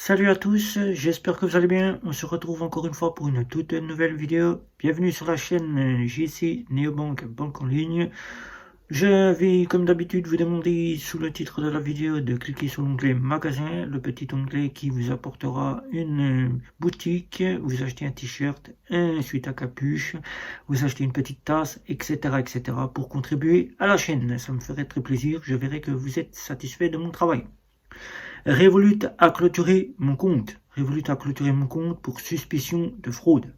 Salut à tous, j'espère que vous allez bien. On se retrouve encore une fois pour une toute nouvelle vidéo. Bienvenue sur la chaîne JC Neobank Banque en ligne. Je vais comme d'habitude vous demander sous le titre de la vidéo de cliquer sur l'onglet magasin, le petit onglet qui vous apportera une boutique. Vous achetez un t-shirt, un sweat à capuche, vous achetez une petite tasse, etc. pour contribuer à la chaîne. Ça me ferait très plaisir, je verrai que vous êtes satisfait de mon travail. Revolut a clôturé mon compte. Revolut a clôturé mon compte pour suspicion de fraude.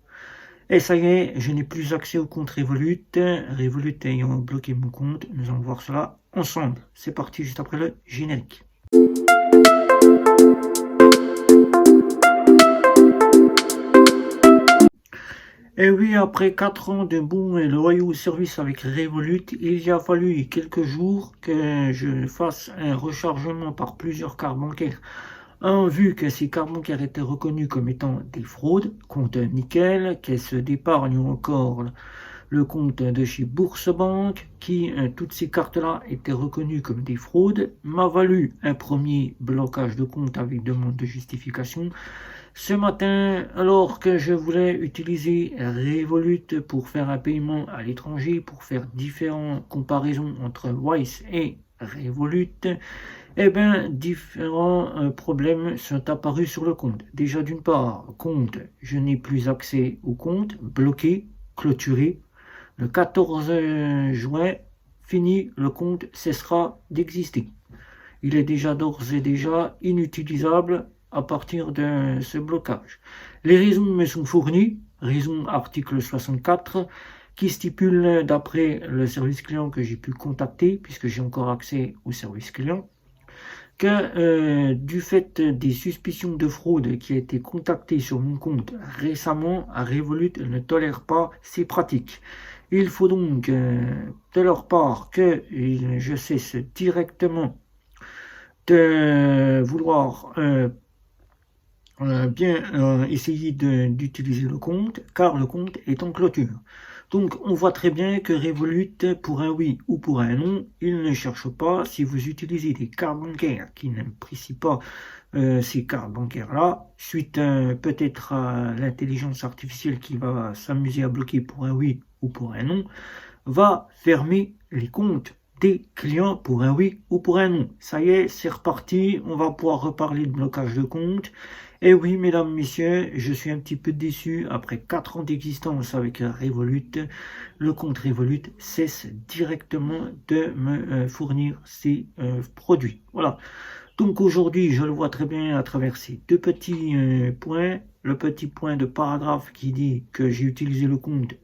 Et ça y est, je n'ai plus accès au compte Revolut. Revolut ayant bloqué mon compte, nous allons voir cela ensemble. C'est parti juste après le générique. Et oui, après 4 ans de bons et loyaux services avec Revolut, il a fallu quelques jours que je fasse un rechargement par plusieurs cartes bancaires. Vu que ces cartes bancaires étaient reconnues comme étant des fraudes, compte nickel, caisse d'épargne ou encore le compte de chez Bourse-Banque, toutes ces cartes-là étaient reconnues comme des fraudes, m'a valu un premier blocage de compte avec demande de justification. Ce matin, alors que je voulais utiliser Revolut pour faire un paiement à l'étranger, pour faire différentes comparaisons entre Wise et Revolut, différents problèmes sont apparus sur le compte. Déjà d'une part, compte, je n'ai plus accès au compte, bloqué, clôturé. Le 14 juin, fini, le compte cessera d'exister. Il est déjà d'ores et déjà inutilisable à partir de ce blocage. Les raisons me sont fournies, raison article 64, qui stipule, d'après le service client que j'ai pu contacter, puisque j'ai encore accès au service client, que du fait des suspicions de fraude qui a été contactées sur mon compte récemment, Revolut ne tolère pas ces pratiques. Il faut donc de leur part que je cesse directement de vouloir bien essayer d'utiliser le compte, car le compte est en clôture. Donc on voit très bien que Revolut, pour un oui ou pour un non, il ne cherche pas. Si vous utilisez des cartes bancaires qui n'apprécient pas ces cartes bancaires-là, suite peut-être à l'intelligence artificielle qui va s'amuser à bloquer pour un oui ou pour un non, va fermer les comptes des clients pour un oui ou pour un non. Ça y est, c'est reparti, on va pouvoir reparler de blocage de compte. Et oui, mesdames, messieurs, je suis un petit peu déçu. Après 4 ans d'existence avec Revolut, le compte Revolut cesse directement de me fournir ces produits. Voilà. Donc aujourd'hui, je le vois très bien à travers ces deux petits points. Le petit point de paragraphe qui dit que j'ai utilisé le compte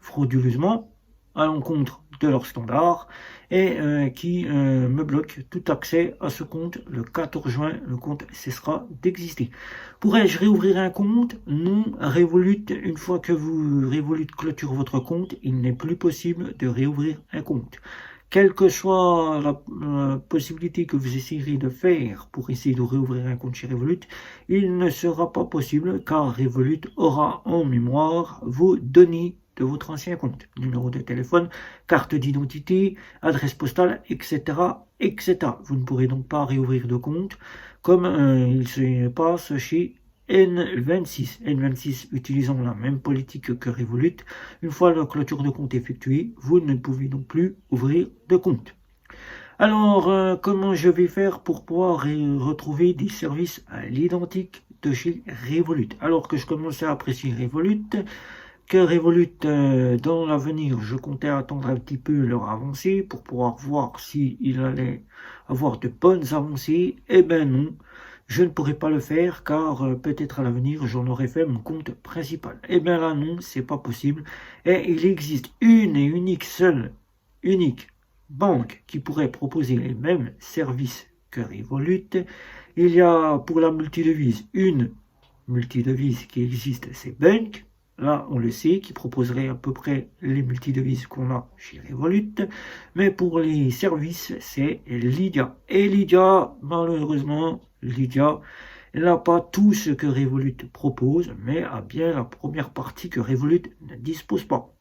frauduleusement à l'encontre de leurs standards et qui me bloque tout accès à ce compte. Le 14 juin, le compte cessera d'exister. Pourrais-je réouvrir un compte? Non. Revolut, une fois que vous Revolut clôture votre compte, il n'est plus possible de réouvrir un compte. Quelle que soit la possibilité que vous essayerez de faire pour essayer de réouvrir un compte chez Revolut, il ne sera pas possible car Revolut aura en mémoire vos données de votre ancien compte, numéro de téléphone, carte d'identité, adresse postale, etc. Vous ne pourrez donc pas réouvrir de compte comme il se passe chez N26. N26 utilisant la même politique que Revolut. Une fois la clôture de compte effectuée, vous ne pouvez donc plus ouvrir de compte. Alors, comment je vais faire pour pouvoir retrouver des services à l'identique de chez Revolut? Alors que je commençais à apprécier Revolut, que Revolut, dans l'avenir, je comptais attendre un petit peu leur avancée pour pouvoir voir s'il allait avoir de bonnes avancées. Eh ben non, je ne pourrais pas le faire car peut-être à l'avenir j'en aurais fait mon compte principal. Eh bien là non, c'est pas possible. Et il existe une et unique banque qui pourrait proposer les mêmes services que Revolut. Il y a pour la multidevise une multidevise qui existe, c'est Bank. Là, on le sait, qui proposerait à peu près les multidevises qu'on a chez Revolut. Mais pour les services, c'est Lydia. Et Lydia, malheureusement, Lydia n'a pas tout ce que Revolut propose, mais a bien la première partie que Revolut ne dispose pas.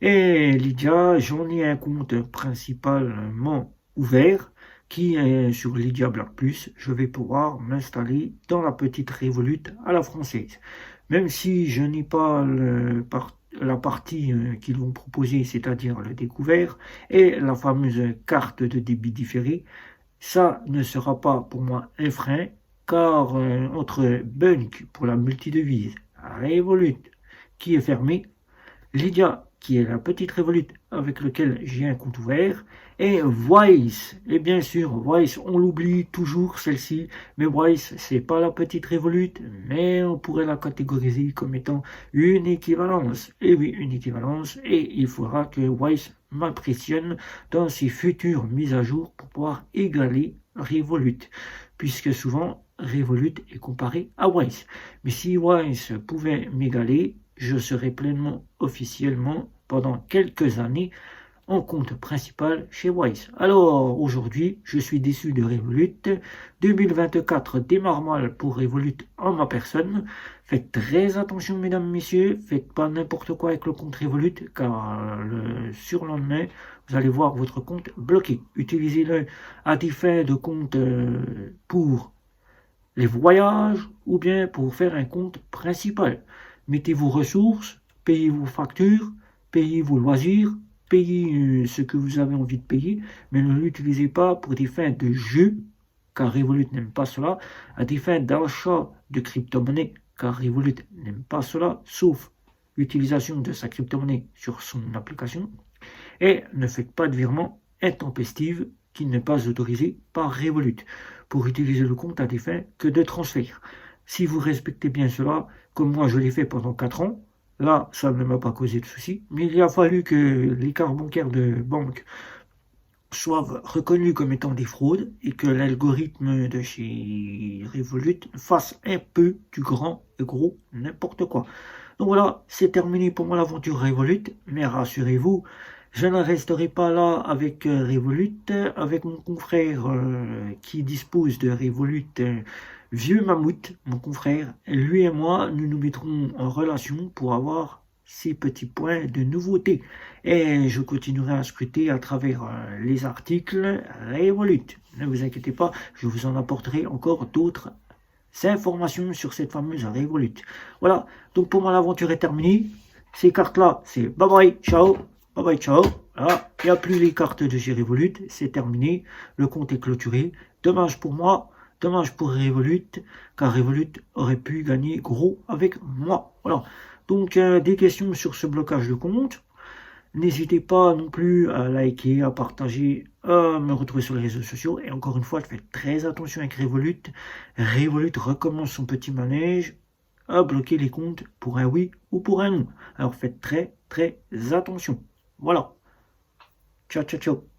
Et Lydia, j'en ai un compte principalement ouvert, qui est sur Lydia Black Plus, je vais pouvoir m'installer dans la petite Revolut à la française. Même si je n'ai pas la partie qu'ils vont proposer, c'est-à-dire le découvert, et la fameuse carte de débit différé, ça ne sera pas pour moi un frein, car entre Bunk pour la multidevise, Revolut qui est fermée, Lydia, qui est la petite Revolut avec laquelle j'ai un compte ouvert, et Wise. Et bien sûr, Wise, on l'oublie toujours celle-ci, mais Wise, c'est pas la petite Revolut, mais on pourrait la catégoriser comme étant une équivalence. Et oui, une équivalence, et il faudra que Wise m'impressionne dans ses futures mises à jour pour pouvoir égaler Revolut, puisque souvent Revolut est comparé à Wise. Mais si Wise pouvait m'égaler, je serai pleinement officiellement pendant quelques années en compte principal chez Wise. Alors aujourd'hui, je suis déçu de Revolut. 2024 démarre mal pour Revolut en ma personne. Faites très attention mesdames, messieurs. Faites pas n'importe quoi avec le compte Revolut car le surlendemain, vous allez voir votre compte bloqué. Utilisez-le à des fins de compte pour les voyages ou bien pour faire un compte principal. Mettez vos ressources, payez vos factures, payez vos loisirs, payez ce que vous avez envie de payer, mais ne l'utilisez pas pour des fins de jeu, car Revolut n'aime pas cela, à des fins d'achat de crypto-monnaie, car Revolut n'aime pas cela, sauf l'utilisation de sa crypto-monnaie sur son application, et ne faites pas de virement intempestif qui n'est pas autorisé par Revolut pour utiliser le compte à des fins que de transfert. Si vous respectez bien cela, comme moi je l'ai fait pendant 4 ans, là ça ne m'a pas causé de soucis, mais il a fallu que les cartes bancaires de banque soient reconnus comme étant des fraudes et que l'algorithme de chez Revolut fasse un peu du grand et gros n'importe quoi. Donc voilà, c'est terminé pour moi l'aventure Revolut, mais rassurez-vous, je ne resterai pas là avec Revolut, avec mon confrère qui dispose de Revolut, Vieux Mammouth, mon confrère. Lui et moi, nous nous mettrons en relation pour avoir ces petits points de nouveauté. Et je continuerai à scruter à travers les articles Revolut. Ne vous inquiétez pas, je vous en apporterai encore d'autres informations sur cette fameuse Revolut. Voilà, donc pour moi l'aventure est terminée. Ces cartes-là, c'est bye bye, ciao. Bye bye, ciao. Voilà, il n'y a plus les cartes de chez Revolut, c'est terminé, le compte est clôturé. Dommage pour moi, dommage pour Revolut, car Revolut aurait pu gagner gros avec moi. Voilà, donc des questions sur ce blocage de compte. N'hésitez pas non plus à liker, à partager, à me retrouver sur les réseaux sociaux. Et encore une fois, faites très attention avec Revolut. Revolut recommence son petit manège à bloquer les comptes pour un oui ou pour un non. Alors faites très attention. Voilà. Ciao, ciao, ciao.